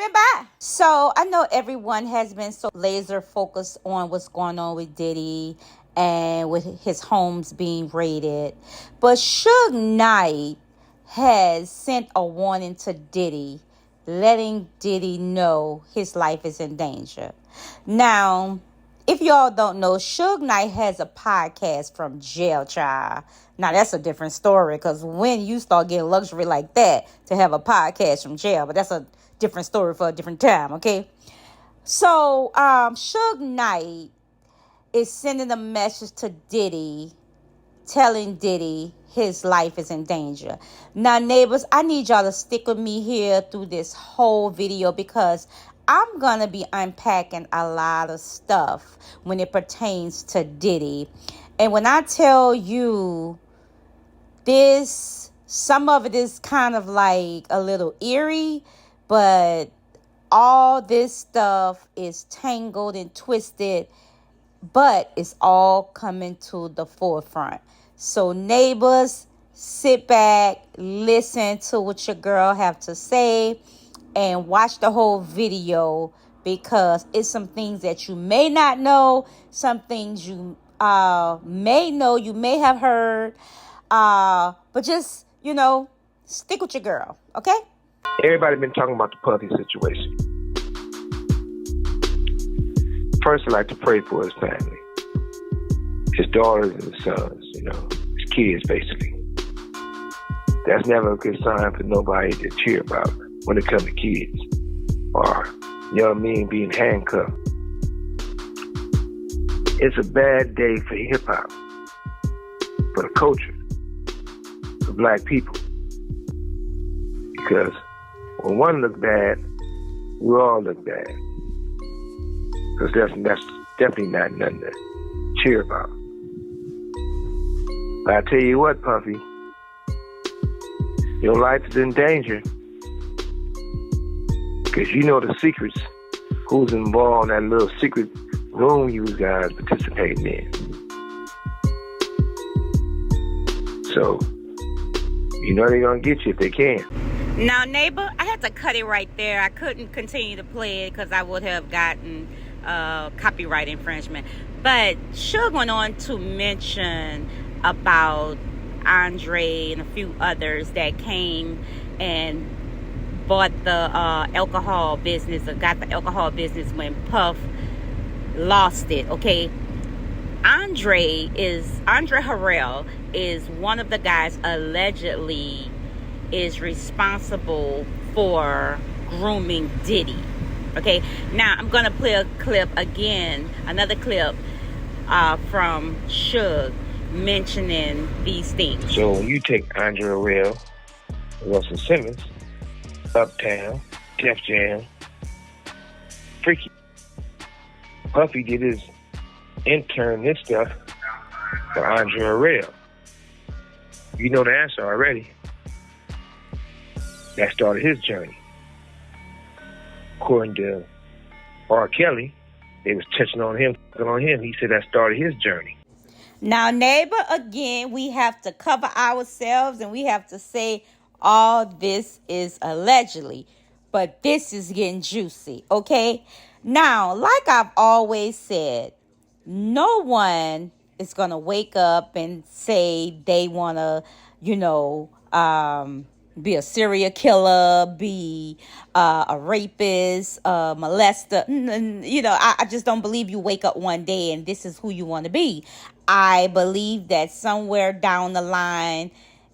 stopping by. So I know everyone has been so laser focused on what's going on with Diddy and with his homes being raided. But Suge Knight has sent a warning to Diddy, letting Diddy know his life is in danger. Now, if y'all don't know, Suge Knight has a podcast from jail, child. Now, that's a different story, because when you start getting luxury like that to have a podcast from jail, but that's a different story for a different time, okay? So, Suge Knight is sending a message to Diddy, telling Diddy his life is in danger. Now, neighbors, I need y'all to stick with me here through this whole video, because I'm going to be unpacking a lot of stuff when it pertains to Diddy. And when I tell you this, some of it is kind of like a little eerie, but all this stuff is tangled and twisted, but it's all coming to the forefront. So neighbors, sit back, listen to what your girl have to say, and watch the whole video, because it's some things that you may not know, some things you may know, you may have heard, but just, stick with your girl, okay? Everybody been talking about the Puffy situation. First, I'd like to pray for his family, his daughters and his sons, his kids, basically. That's never a good sign for nobody to cheer about when it comes to kids or young men being handcuffed. It's a bad day for hip-hop, for the culture, for black people. Because when one looks bad, we all look bad. Because that's definitely not nothing to cheer about. But I tell you what, Puffy, your life is in danger. Because you know the secrets, who's involved in that little secret room you guys participating in. So, they're going to get you if they can. Now, neighbor, I had to cut it right there. I couldn't continue to play it because I would have gotten copyright infringement. But Suge went on to mention about Andre and a few others that came and bought the alcohol business, or got the alcohol business when Puff lost it, okay? Andre Harrell is one of the guys allegedly is responsible for grooming Diddy, okay? Now, I'm going to play a clip again, another clip from Suge mentioning these things. So when you take Andre Harrell, Russell Simmons, Uptown, Def Jam, Freaky, Puffy did his intern this stuff for Andre Harrell. You know the answer already. That started his journey. According to R. Kelly, they was touching on him. He said that started his journey. Now, neighbor, again, we have to cover ourselves and we have to say all this is allegedly, but this is getting juicy, okay? Now, like I've always said, no one is going to wake up and say they want to, be a serial killer, be a rapist, a molester. I just don't believe you wake up one day and this is who you want to be. I believe that somewhere down the line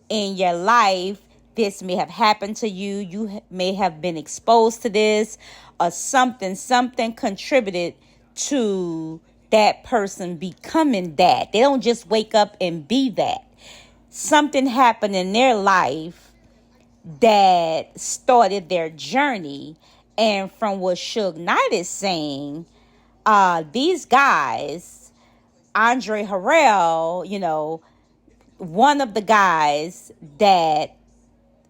in your life, this may have happened to you. You may have been exposed to this, or something contributed to that person becoming that. They don't just wake up and be that. Something happened in their life that started their journey. And from what Suge Knight is saying, these guys, Andre Harrell, one of the guys that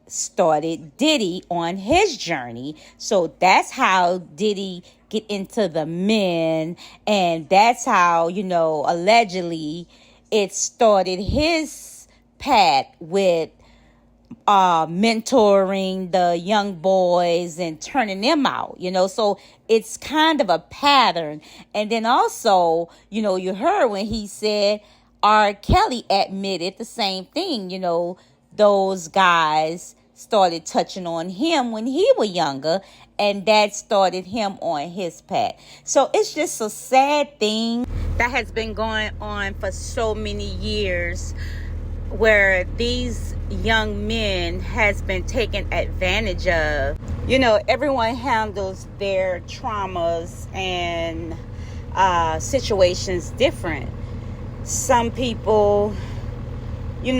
started Diddy on his journey. So that's how Diddy get into the men, and that's how, allegedly it started his path with mentoring the young boys and turning them out, so it's kind of a pattern. And then also, you heard when he said R. Kelly admitted the same thing, those guys started touching on him when he was younger, and that started him on his path. So it's just a sad thing that has been going on for so many years, where these young men has been taken advantage of. Everyone handles their traumas and situations different. Some people, they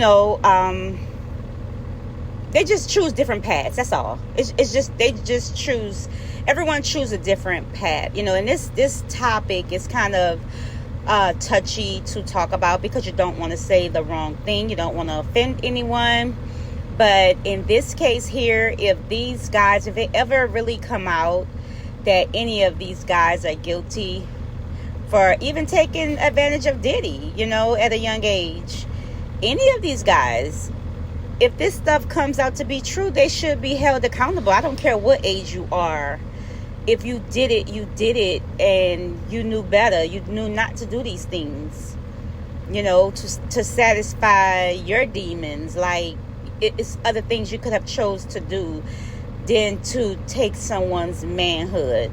just choose different paths. That's all. It's just, they just choose, everyone choose a different path. And this topic is kind of touchy to talk about, because you don't want to say the wrong thing. You don't want to offend anyone. But in this case here, if these guys, if it ever really come out that any of these guys are guilty for even taking advantage of Diddy, at a young age, any of these guys, if this stuff comes out to be true, they should be held accountable. I don't care what age you are. If you did it, you did it, and you knew better. You knew not to do these things, to satisfy your demons. Like, it's other things you could have chose to do than to take someone's manhood.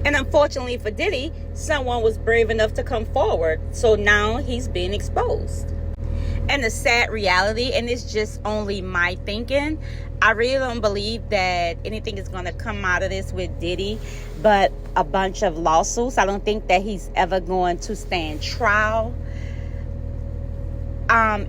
And unfortunately for Diddy, someone was brave enough to come forward. So now he's being exposed. And the sad reality, and it's just only my thinking, I really don't believe that anything is going to come out of this with Diddy but a bunch of lawsuits. I don't think that he's ever going to stand trial.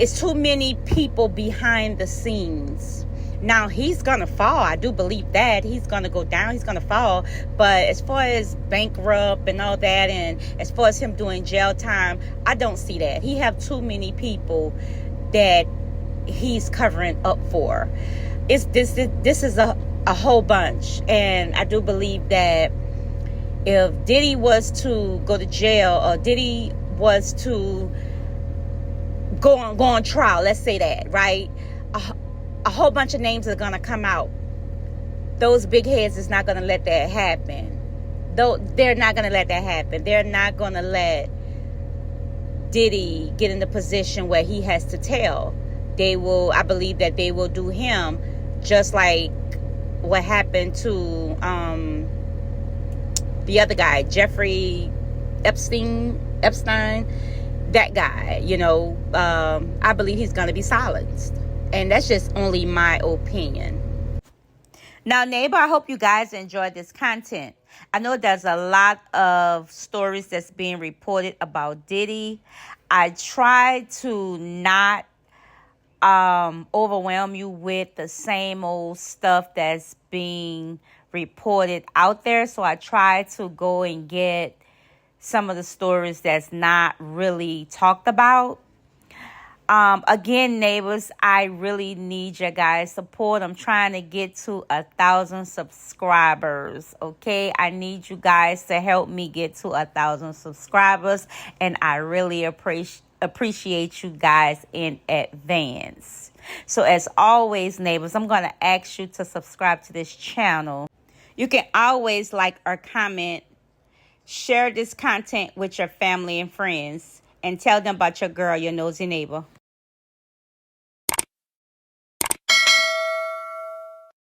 It's too many people behind the scenes. Now, he's going to fall. I do believe that. He's going to go down. He's going to fall. But as far as bankrupt and all that, and as far as him doing jail time, I don't see that. He have too many people that he's covering up for. This is a whole bunch. And I do believe that if Diddy was to go to jail, or Diddy was to go on trial, let's say that, right? A whole bunch of names are going to come out. Those big heads is not going to let that happen. They're not going to let that happen. They're not going to let Diddy get in the position where he has to tell. I believe that they will do him just like what happened to the other guy, Jeffrey Epstein, that guy. I believe he's going to be silenced. And that's just only my opinion. Now, neighbor, I hope you guys enjoyed this content. I know there's a lot of stories that's being reported about Diddy. I try to not overwhelm you with the same old stuff that's being reported out there. So I try to go and get some of the stories that's not really talked about. Again, neighbors, I really need your guys' support. I'm trying to get to 1,000 subscribers. Okay, I need you guys to help me get to 1,000 subscribers, and I really appreciate you guys in advance. So as always, neighbors, I'm going to ask you to subscribe to this channel. You can always like or comment, share this content with your family and friends, and tell them about your girl, your nosy neighbor.